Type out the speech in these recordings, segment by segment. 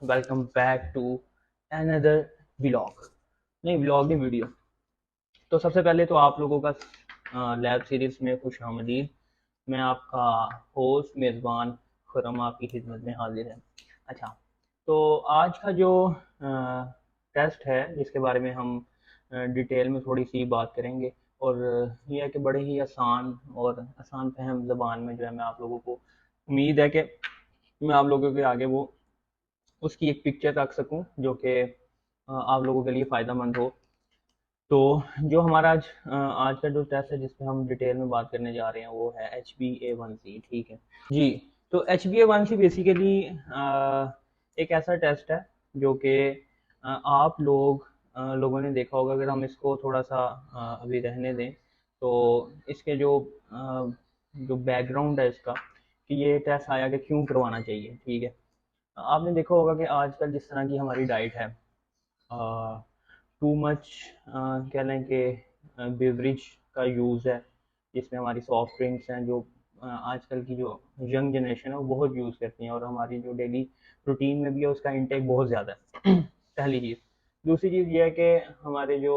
Welcome back to another vlog. नहीं, vlog नहीं, video. तो सबसे पहले तो आप लोगों का लैब सीरीज में खुश आमदीद। मैं आपका होस्ट मेज़बान खुरम आपकी खिदमत में हाजिर है। अच्छा, तो आज का जो टेस्ट है जिसके बारे में हम डिटेल में थोड़ी सी बात करेंगे, और ये है कि बड़े ही आसान और आसान फहम ज़बान में जो है मैं आप लोगों को उम्मीद है कि मैं आप लोगों के आगे वो उसकी एक पिक्चर रख सकूं जो कि आप लोगों के लिए फ़ायदा मंद हो। तो जो हमारा आज का जो टेस्ट है जिस पे हम डिटेल में बात करने जा रहे हैं वो है HbA1c। ठीक है जी। तो HbA1c बेसिकली एक ऐसा टेस्ट है जो कि लोगों ने देखा होगा। अगर हम इसको थोड़ा सा अभी रहने दें तो इसके जो बैकग्राउंड है इसका, कि ये टेस्ट आया कि क्यों करवाना चाहिए। ठीक है, आपने देखा होगा कि आजकल जिस तरह की हमारी डाइट है, टू मच कह लें कि बेवरेज का यूज़ है, जिसमें हमारी सॉफ्ट ड्रिंक्स हैं जो आजकल की जो यंग जनरेशन है वो बहुत यूज़ करती हैं, और हमारी जो डेली रूटीन में भी है उसका इंटेक बहुत ज़्यादा है। पहली चीज़। दूसरी चीज़ ये है कि हमारे जो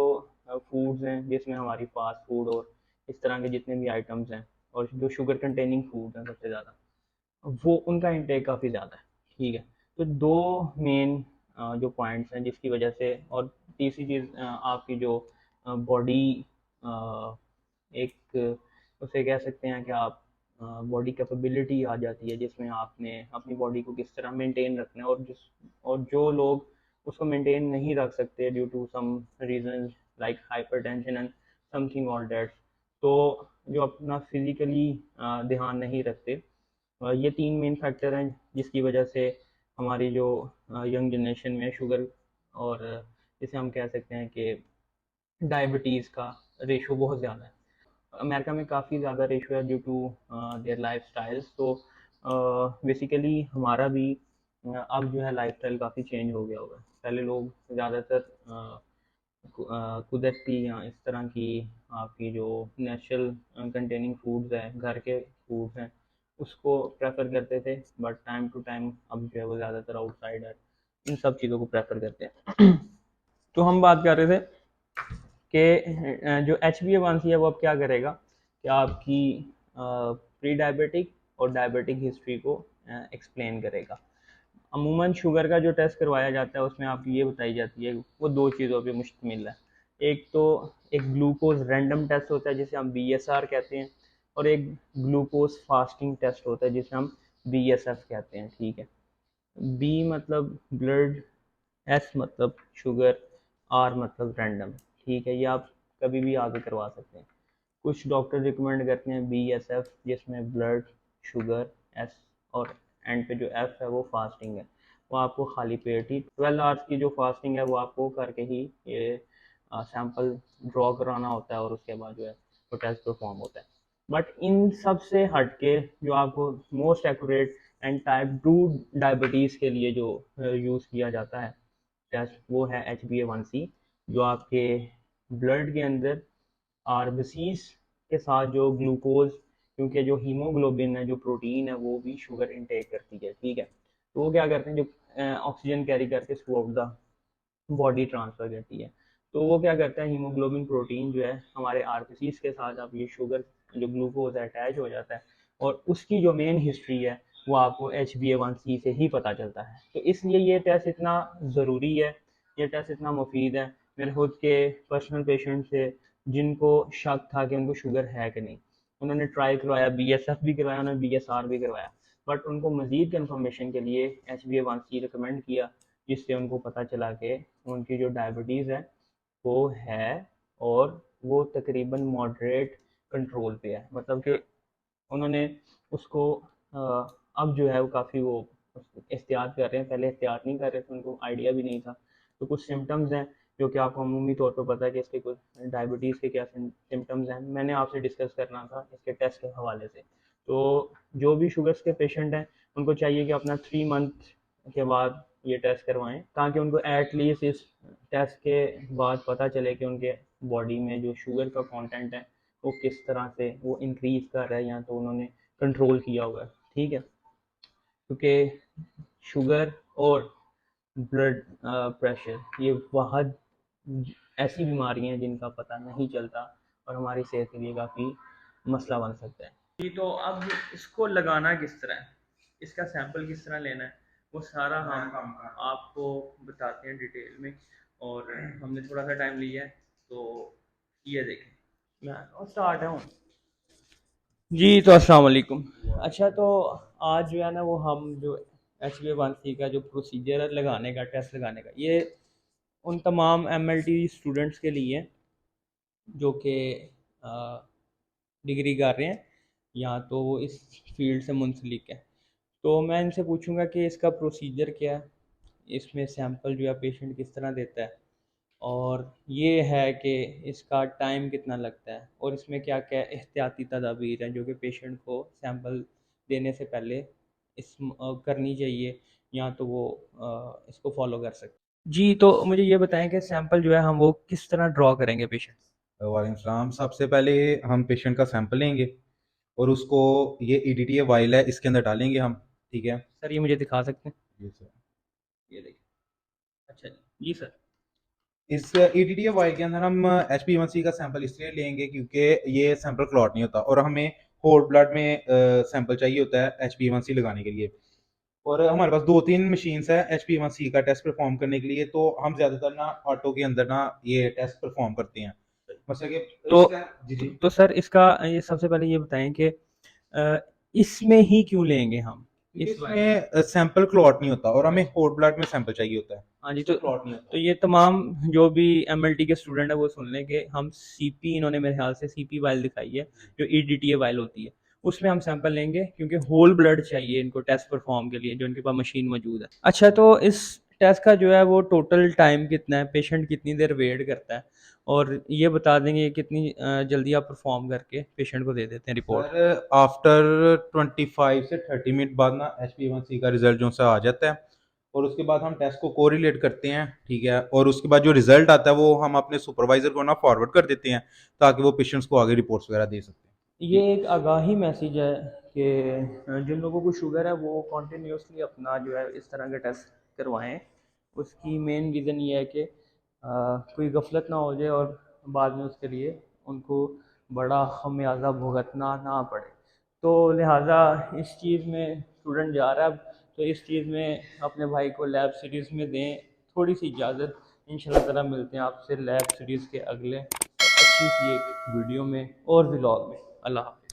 फूड्स हैं जिसमें हमारी फास्ट फूड और इस तरह के जितने भी आइटम्स हैं, और जो शुगर कंटेनिंग फूड हैं सबसे ज़्यादा, वो उनका इंटेक काफ़ी ज़्यादा है। ठीक है, तो दो मेन जो पॉइंट्स हैं जिसकी वजह से, और तीसरी चीज़ आपकी जो बॉडी एक उसे कह सकते हैं कि आप बॉडी कैपेबिलिटी आ जाती है, जिसमें आपने अपनी बॉडी को किस तरह मेंटेन रखना है, और जो लोग उसको मेंटेन नहीं रख सकते due to some reason like hypertension and something all that, तो जो अपना फिजिकली ध्यान नहीं रखते, ये तीन मेन फैक्टर हैं जिसकी वजह से हमारी जो यंग जनरेशन में शुगर और जिसे हम कह सकते हैं कि डायबिटीज़ का रेशो बहुत ज़्यादा है। अमेरिका में काफ़ी ज़्यादा रेशो है due to their lifestyles. तो बेसिकली हमारा भी अब जो है लाइफ स्टाइल काफ़ी चेंज हो गया होगा। पहले लोग ज़्यादातर कुदरती या इस तरह की आपकी जो नेचुरल कंटेनिंग फूड्स हैं, घर के फूड्स हैं, उसको प्रेफर करते थे। बट टाइम टू टाइम अब जो है वो ज़्यादातर आउटसाइडर इन सब चीज़ों को प्रेफर करते हैं। तो हम बात कर रहे थे कि जो HbA1c है वो अब क्या करेगा कि आपकी प्री डायबिटिक और डायबिटिक हिस्ट्री को एक्सप्लेन करेगा। अमूमन शुगर का जो टेस्ट करवाया जाता है उसमें आपकी ये बताई जाती है, वो दो चीज़ों पे मुश्तमिल है। एक तो एक ग्लूकोज रैंडम टेस्ट होता है जिसे हम BSR कहते हैं, और एक ग्लूकोज फास्टिंग टेस्ट होता है जिसे हम BSF कहते हैं। ठीक है, बी मतलब ब्लड, एस मतलब शुगर, आर मतलब रैंडम। ठीक है, ये आप कभी भी आगे करवा सकते हैं। कुछ डॉक्टर रिकमेंड करते हैं BSF जिसमें ब्लड, शुगर, एस, और एंड पे जो एफ है वो फास्टिंग है। वो आपको खाली पेट ही 12 आवर्स की जो फास्टिंग है वो आपको करके ही ये सैंपल ड्रॉ कराना होता है, और उसके बाद जो है वो टेस्ट परफॉर्म होता है। बट इन सब से हट के जो आपको most accurate and type 2 diabetes के लिए जो यूज़ किया जाता है टेस्ट, वो है HbA1c, जो आपके ब्लड के अंदर आरबीसीज के साथ जो ग्लूकोज, क्योंकि जो हीमोग्लोबिन है, जो प्रोटीन है, वो भी शुगर इनटेक करती है। ठीक है, तो वो क्या करते हैं, जो ऑक्सीजन कैरी करके through out the body transfer करती है। तो वो क्या करता है, हीमोग्लोबिन प्रोटीन जो है हमारे आरबीसीज के साथ अब ये शुगर जो ग्लूकोज है अटैच हो जाता है, और उसकी जो मेन हिस्ट्री है वो आपको HbA1c से ही पता चलता है। तो इसलिए ये टेस्ट इतना ज़रूरी है, ये टेस्ट इतना मुफीद है। मेरे खुद के पर्सनल पेशेंट से जिनको शक था कि उनको शुगर है कि नहीं, उन्होंने ट्राई करवाया, BSF भी करवाया, उन्होंने BSR भी करवाया, बट उनको मज़ीद कन्फर्मेशन के लिए HbA1c रिकमेंड किया, जिससे उनको पता चला कि उनकी जो डायबिटीज़ है वो है, और वो तकरीबन मॉडरेट कंट्रोल पे है। मतलब कि उन्होंने उसको अब जो है वो काफ़ी वो एहतियात कर रहे हैं। पहले एहतियात नहीं कर रहे थे, उनको आइडिया भी नहीं था। तो कुछ सिम्टम्स हैं जो कि आपको अमूमी तौर पर पता है कि इसके कुछ डायबिटीज़ के क्या सिम्टम्स हैं, मैंने आपसे डिस्कस करना था इसके टेस्ट के हवाले से। तो जो भी शुगर्स के पेशेंट हैं उनको चाहिए कि अपना 3 मंथ के बाद ये टेस्ट करवाएं, ताकि उनको एटलीस्ट इस टेस्ट के बाद पता चले कि उनके बॉडी में जो शुगर का कंटेंट है वो किस तरह से वो इंक्रीज कर रहा है, या तो उन्होंने कंट्रोल किया हुआ है। ठीक है, क्योंकि शुगर और ब्लड प्रेशर, ये बहुत ऐसी बीमारियां हैं जिनका पता नहीं चलता और हमारी सेहत के लिए काफ़ी मसला बन सकता है। जी, तो अब इसको लगाना किस तरह है, इसका सैंपल किस तरह लेना है, वो सारा हम आपको बताते हैं डिटेल में। और हमने थोड़ा सा टाइम लिया है, तो ये देखें, मैं स्टार्ट हूँ। जी, तो अस्सलाम वालेकुम। अच्छा, तो आज जो है ना वो हम जो HbA1c का जो प्रोसीजर है लगाने का, टेस्ट लगाने का, ये उन तमाम MLT स्टूडेंट्स के लिए है जो कि डिग्री कर रहे हैं या तो वो इस फील्ड से मुंसलिक है। तो मैं इनसे पूछूंगा कि इसका प्रोसीजर क्या है, इसमें सैंपल जो है पेशेंट किस तरह देता है, और ये है कि इसका टाइम कितना लगता है, और इसमें क्या क्या एहतियाती तदाबीर हैं जो कि पेशेंट को सैंपल देने से पहले करनी चाहिए, या तो वो इसको फॉलो कर सकते। जी, तो मुझे ये बताएं कि सैंपल जो है हम वो किस तरह ड्रॉ करेंगे पेशेंट। वालेकुम सलाम। सबसे पहले हम पेशेंट का सैंपल लेंगे और उसको ये ईडीटीए वाइल है इसके अंदर डालेंगे हम। ठीक है। सर ये मुझे दिखा सकते हैं, जी सर। ये देखिए। अच्छा जी, जी सर। इस ईडीटीए वाइल के अंदर हम HbA1c का सैंपल इसलिए लेंगे क्योंकि ये सैंपल क्लॉट नहीं होता और हमें होल ब्लड में सैंपल चाहिए होता है HbA1c लगाने के लिए। और हमारे पास 2-3 मशीन्स है HbA1c का टेस्ट परफॉर्म करने के लिए, तो हम ज्यादातर ना ऑटो के अंदर ना ये टेस्ट परफॉर्म करते हैं। मतलब कि तो जी जी। तो सर इसका ये सबसे पहले ये बताएं कि इसमें ही क्यों लेंगे हम क्योंकि इस वाले। इसमें सैंपल क्लॉट नहीं होता और हमें होल ब्लड में सैंपल चाहिए होता है। हाँ जी, इसमें क्लॉट नहीं तो होता। ये तमाम जो भी MLT के स्टूडेंट है वो सुन लें कि हम CP, इन्होंने मेरे ख्याल से CP वाइल दिखाई है जो EDTA वाइल होती है, उसमें हम सैंपल लेंगे क्योंकि होल ब्लड चाहिए इनको टेस्ट परफॉर्म के लिए जो इनके पास मशीन मौजूद है। अच्छा, तो इस टेस्ट का जो है वो टोटल टाइम कितना है, पेशेंट कितनी देर वेट करता है, और ये बता देंगे कितनी जल्दी आप परफॉर्म करके पेशेंट को दे देते हैं रिपोर्ट। सर आफ्टर 25 से 30 मिनट बाद ना HbA1c का रिजल्ट जो सा आ जाता है और उसके बाद हम टेस्ट को कोरिलेट करते हैं। ठीक है। और उसके बाद जो रिजल्ट आता है वो हम अपने सुपरवाइजर को ना फॉरवर्ड कर देते हैं ताकि वो पेशेंट्स को आगे रिपोर्ट्स वगैरह दे सकते हैं। ये एक आगाही मैसेज है कि जिन लोगों को शुगर है वो कॉन्टीन्यूसली अपना जो है इस तरह के टेस्ट करवाएं। उसकी मेन रीज़न ये है कि कोई गफलत ना हो जाए और बाद में उसके लिए उनको बड़ा खमियाजा भुगतना ना पड़े। तो लिहाजा इस चीज़ में स्टूडेंट जा रहा है अब, तो इस चीज़ में अपने भाई को लैब सीरीज़ में दें थोड़ी सी इजाज़त। इंशाल्लाह ताला मिलते हैं आपसे लैब सीरीज़ के अगले अच्छी सी एक वीडियो में और व्लॉग में। अल्लाह हाफ़िज़।